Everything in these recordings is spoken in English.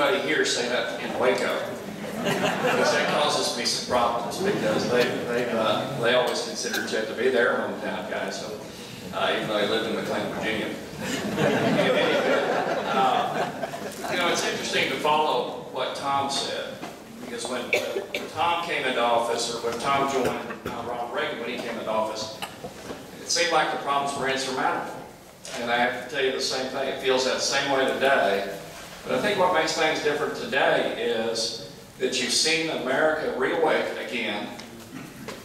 anybody here say that in Waco, because that causes me some problems, because they always consider Chet to be their hometown guy, so even though he lived in McLean, Virginia. You know, it's interesting to follow what Tom said, because when Tom came into office, or when Tom joined Ronald Reagan when he came into office, it seemed like the problems were insurmountable. And I have to tell you the same thing. It feels that same way today. But I think what makes things different today is that you've seen America reawake again.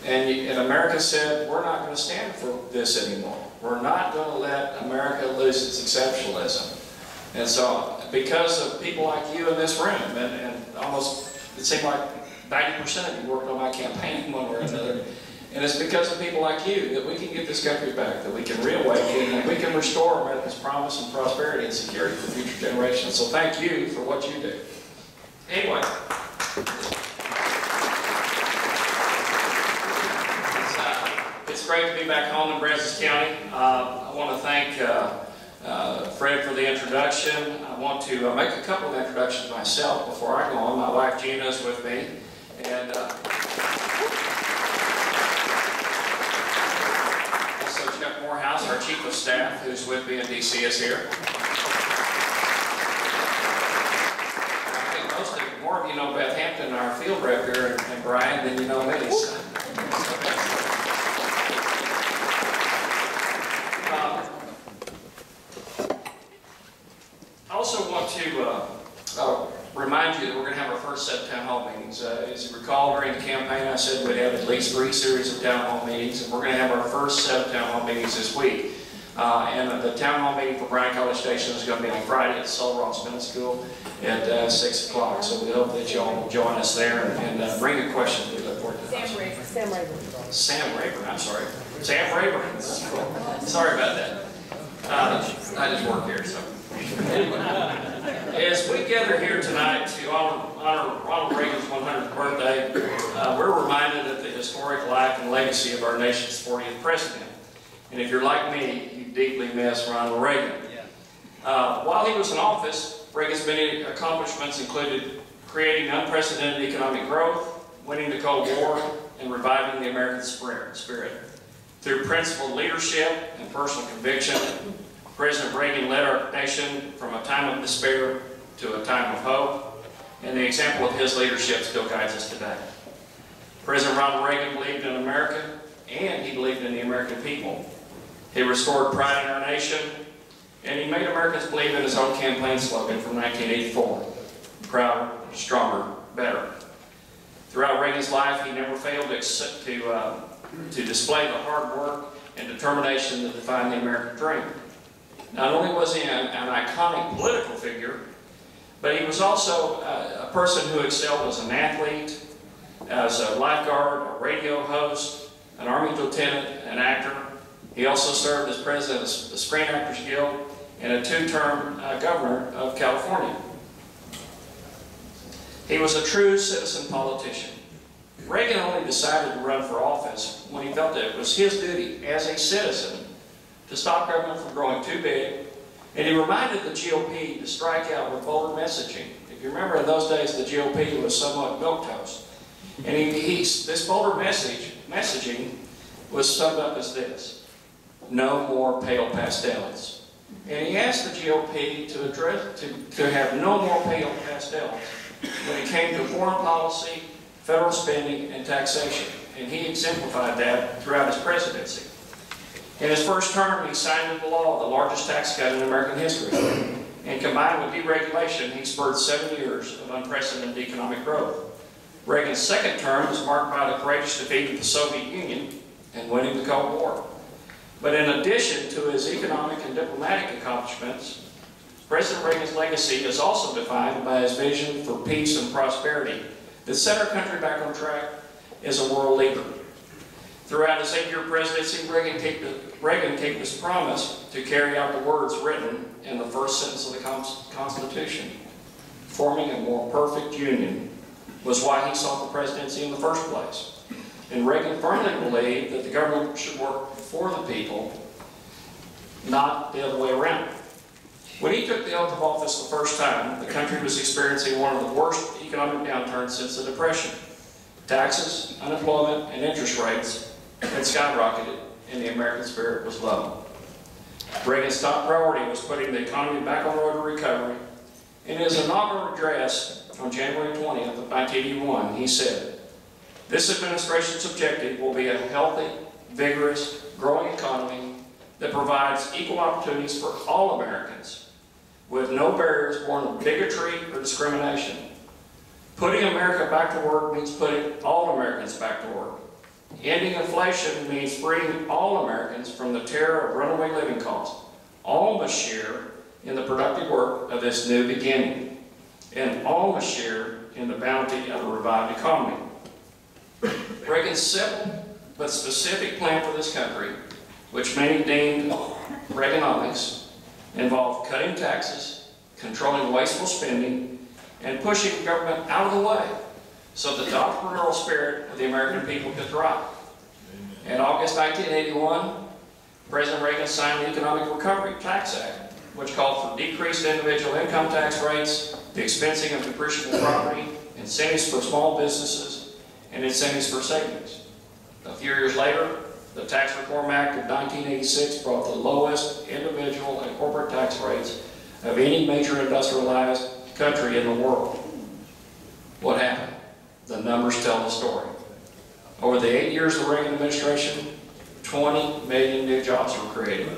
And America said, we're not going to stand for this anymore. We're not going to let America lose its exceptionalism. And so, because of people like you in this room, and almost, it seemed like 90% of you worked on my campaign one way or another, and it's because of people like you that we can get this country back, that we can reawaken, and we can restore America's promise and prosperity and security for future generations. So thank you for what you do. Anyway. It's great to be back home in Brazos County. I want to thank Fred for the introduction. I want to make a couple of introductions myself before I go on. My wife Gina is with me. And also Jeff Morehouse, our Chief of Staff, who's with me in D.C. is here. I think most of you, more of you know Beth Hampton, our field rep here, and Brian, than you know me. So. I also want to remind you that we're going to have our first set of town hall meetings. As you recall, during the campaign, I said we'd have at least 3 series of town hall meetings, and we're going to have our first set of town hall meetings this week. And the town hall meeting for Bryan College Station is going to be on Friday at Sul Ross Middle School at 6 o'clock. So we hope that you all will join us there and bring a question. We look forward to that. Sam Rayburn. Sam Rayburn, I'm sorry. Sam Rayburn. Sorry about that. I just work here, so. Anyway, as we gather here tonight to honor Ronald Reagan's 100th birthday, we're reminded of the historic life and legacy of our nation's 40th president. And if you're like me, you deeply miss Ronald Reagan. While he was in office, Reagan's many accomplishments included creating unprecedented economic growth, winning the Cold War, and reviving the American spirit. Through principled leadership and personal conviction, President Reagan led our nation from a time of despair to a time of hope, and the example of his leadership still guides us today. President Ronald Reagan believed in America, and he believed in the American people. He restored pride in our nation, and he made Americans believe in his own campaign slogan from 1984, prouder, stronger, better. Throughout Reagan's life, he never failed to display the hard work and determination that defined the American dream. Not only was he an iconic political figure, but he was also a person who excelled as an athlete, as a lifeguard, a radio host, an Army lieutenant, an actor. He also served as president of the Screen Actors Guild and a 2-term governor of California. He was a true citizen politician. Reagan only decided to run for office when he felt that it was his duty as a citizen to stop government from growing too big, and he reminded the GOP to strike out with bolder messaging. If you remember, in those days, the GOP was somewhat milquetoast. And this bolder messaging was summed up as this: no more pale pastels. And he asked the GOP to have no more pale pastels when it came to foreign policy, federal spending, and taxation. And he exemplified that throughout his presidency. In his first term, he signed into law the largest tax cut in American history. And combined with deregulation, he spurred 7 years of unprecedented economic growth. Reagan's second term was marked by the courageous defeat of the Soviet Union and winning the Cold War. But in addition to his economic and diplomatic accomplishments, President Reagan's legacy is also defined by his vision for peace and prosperity that set our country back on track as a world leader. Throughout his 8-year presidency, Reagan kept his promise to carry out the words written in the first sentence of the Constitution. Forming a more perfect union was why he sought the presidency in the first place. And Reagan firmly believed that the government should work for the people, not the other way around. When he took the oath of office the first time, the country was experiencing one of the worst economic downturns since the Depression. Taxes, unemployment, and interest rates had skyrocketed, and the American spirit was low. Reagan's top priority was putting the economy back on the road to recovery. In his inaugural address on January 20th of 1981, he said, "This administration's objective will be a healthy, vigorous, growing economy that provides equal opportunities for all Americans, with no barriers born of bigotry or discrimination. Putting America back to work means putting all Americans back to work. Ending inflation means freeing all Americans from the terror of runaway living costs. All must share in the productive work of this new beginning, and all must share in the bounty of a revived economy." Reagan's simple but specific plan for this country, which many deemed Reaganomics, involved cutting taxes, controlling wasteful spending, and pushing government out of the way so that the entrepreneurial spirit of the American people could thrive. In August 1981, President Reagan signed the Economic Recovery Tax Act, which called for decreased individual income tax rates, the expensing of depreciable property, incentives for small businesses, and incentives for savings. A few years later, the Tax Reform Act of 1986 brought the lowest individual and corporate tax rates of any major industrialized country in the world. What happened? The numbers tell the story. Over the 8 years of the Reagan administration, 20 million new jobs were created.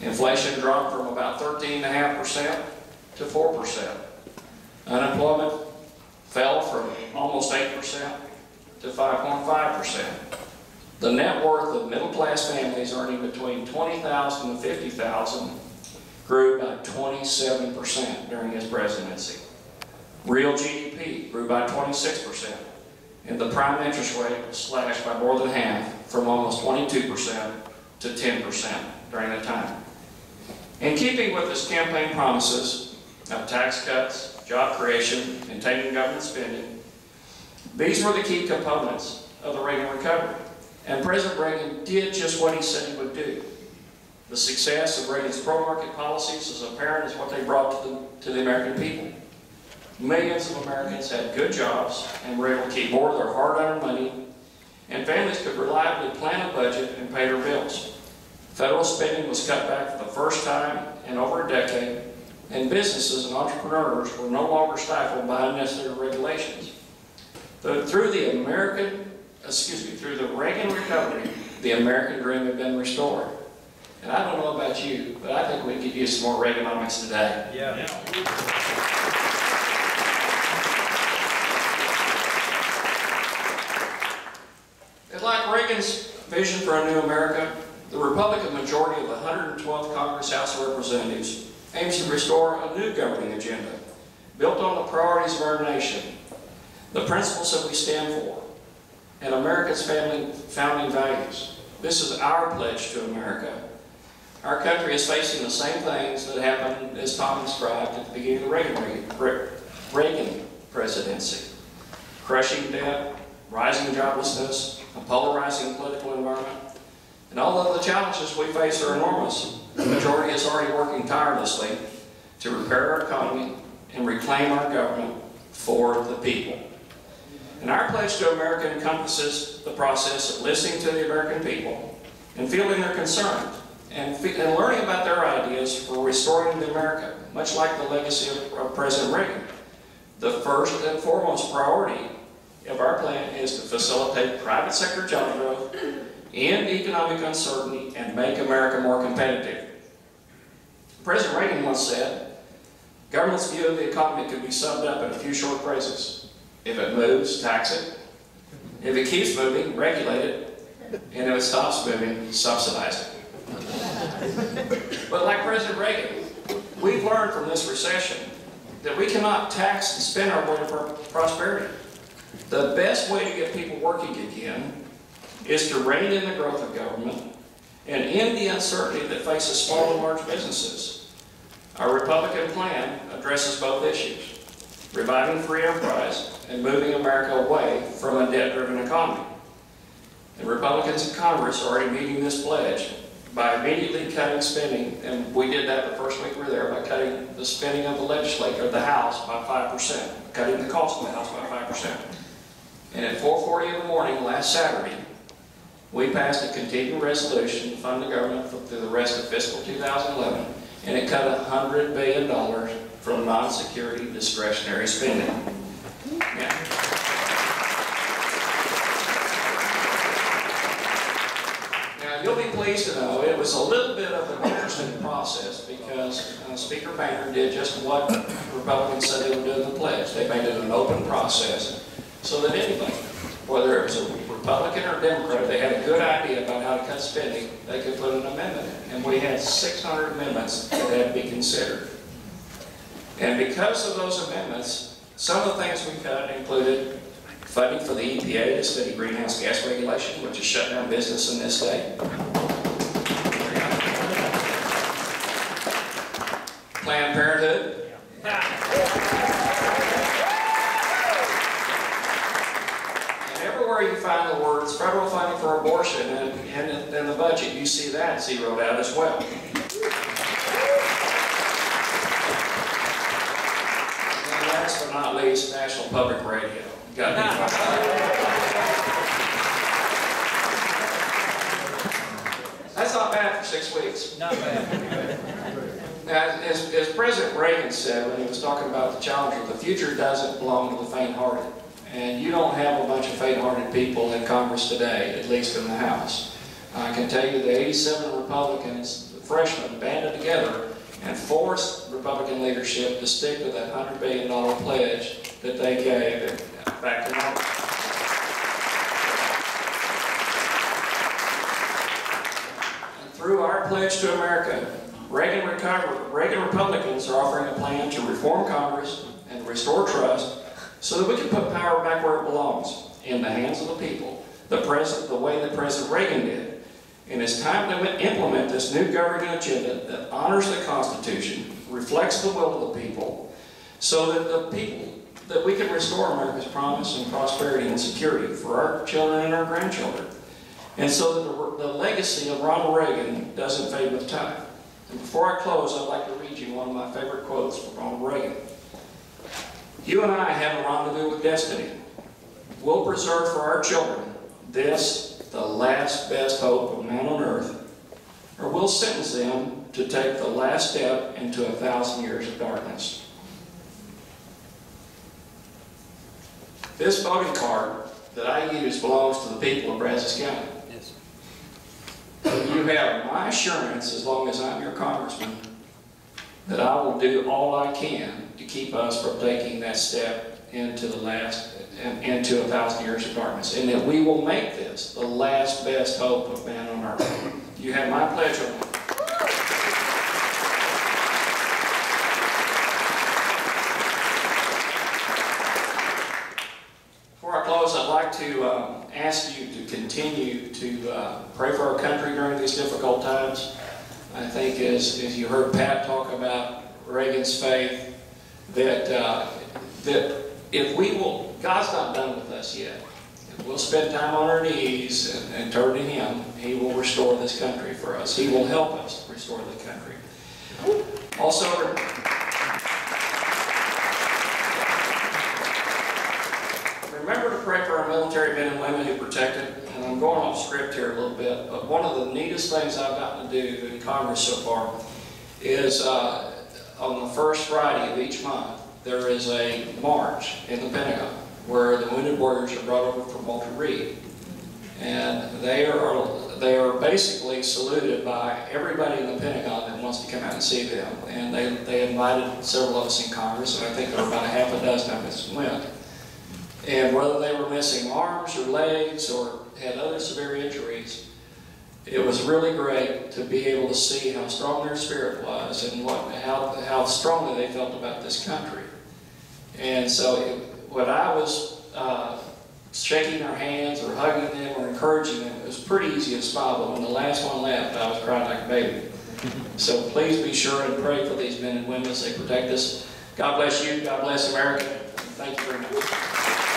Inflation dropped from about 13.5% to 4%. Unemployment fell from almost 8% to 5.5%. The net worth of middle-class families earning between $20,000 and $50,000 grew by 27% during his presidency. Real GDP grew by 26%, and the prime interest rate was slashed by more than half, from almost 22% to 10% during that time. In keeping with his campaign promises of tax cuts, job creation, and taming government spending, these were the key components of the Reagan recovery. And President Reagan did just what he said he would do. The success of Reagan's pro-market policies is apparent as what they brought to the American people. Millions of Americans had good jobs and were able to keep more of their hard-earned money, and families could reliably plan a budget and pay their bills. Federal spending was cut back for the first time in over a decade, and businesses and entrepreneurs were no longer stifled by unnecessary regulations. Through the Reagan recovery, the American dream had been restored. And I don't know about you, but I think we could use some more Reaganomics today. Yeah. And like Reagan's vision for a new America, the Republican majority of the 112th Congress House of Representatives aims to restore a new governing agenda built on the priorities of our nation, the principles that we stand for, and America's founding values. This is our pledge to America. Our country is facing the same things that happened, as Tom described, at the beginning of the Reagan presidency. Crushing debt, rising joblessness, a polarizing political environment. And although the challenges we face are enormous, the majority is already working tirelessly to repair our economy and reclaim our government for the people. And our pledge to America encompasses the process of listening to the American people and fielding their concerns and learning about their ideas for restoring the America, much like the legacy of President Reagan. The first and foremost priority of our plan is to facilitate private sector job growth, end economic uncertainty, and make America more competitive. President Reagan once said, "Government's view of the economy could be summed up in a few short phrases. If it moves, tax it. If it keeps moving, regulate it. And if it stops moving, subsidize it." But like President Reagan, we've learned from this recession that we cannot tax and spend our way to prosperity. The best way to get people working again is to rein in the growth of government and end the uncertainty that faces small and large businesses. Our Republican plan addresses both issues, reviving free enterprise and moving America away from a debt-driven economy. And Republicans in Congress are already meeting this pledge by immediately cutting spending, and we did that the first week we were there, by cutting the spending of the legislature, of the House, by 5%, cutting the cost of the House by 5%. And at 4:40 in the morning last Saturday, we passed a continuing resolution to fund the government through the rest of fiscal 2011, and it cut $100 billion from non-security discretionary spending. Yeah. Now, you'll be pleased to know it was a little bit of an interesting process because Speaker Boehner did just what Republicans said they would do in the pledge. They made it an open process so that anybody, whether it was a Republican or Democrat, they had a good idea about how to cut spending, they could put an amendment in. And we had 600 amendments that had to be considered. And because of those amendments, some of the things we cut included funding for the EPA to study greenhouse gas regulation, which has shut down business in this state. Planned Parenthood. You find the words federal funding for abortion and in the budget, you see that zeroed out as well. And last but not least, National Public Radio. That's not bad for 6 weeks. Not bad. Now, as President Reagan said when he was talking about the challenger, the future doesn't belong to the faint-hearted. And you don't have a bunch of faint-hearted people in Congress today, at least in the House. I can tell you the 87 Republicans, the freshmen, banded together and forced Republican leadership to stick to that $100 billion pledge that they gave back in August. And through our pledge to America, Reagan Republicans are offering a plan to reform Congress and restore trust so that we can put power back where it belongs, in the hands of the people, the way that President Reagan did. And it's time to implement this new governing agenda that honors the Constitution, reflects the will of the people, so that we can restore America's promise and prosperity and security for our children and our grandchildren. And so that the legacy of Ronald Reagan doesn't fade with time. And before I close, I'd like to read you one of my favorite quotes from Ronald Reagan. You and I have a rendezvous with destiny. We'll preserve for our children this, the last best hope of man on earth, or we'll sentence them to take the last step into 1,000 years of darkness. This voting card that I use belongs to the people of Brazos County. Yes. You have my assurance, as long as I'm your congressman, that I will do all I can to keep us from taking that step into into 1,000 years of darkness, and that we will make this the last best hope of man on earth. You have my pledge on that. Before I close, I'd like to ask you to continue to pray for our country during these difficult times. I think as you heard Pat talk about Reagan's faith, that if we will, God's not done with us yet. If we'll spend time on our knees and turn to Him, He will restore this country for us. He will help us restore the country. Also, remember to pray for our military men and women who protect it. And I'm going off script here a little bit, but one of the neatest things I've gotten to do in Congress so far is on the first Friday of each month, there is a march in the Pentagon where the wounded warriors are brought over from Walter Reed. And they are basically saluted by everybody in the Pentagon that wants to come out and see them. And they invited several of us in Congress, and I think there were about a half a dozen of us went. And whether they were missing arms or legs or had other severe injuries, it was really great to be able to see how strong their spirit was and how strongly they felt about this country. And so when I was shaking their hands or hugging them or encouraging them, it was pretty easy to smile, but when the last one left, I was crying like a baby. So please be sure and pray for these men and women as they protect us. God bless you. God bless America. Thank you very much.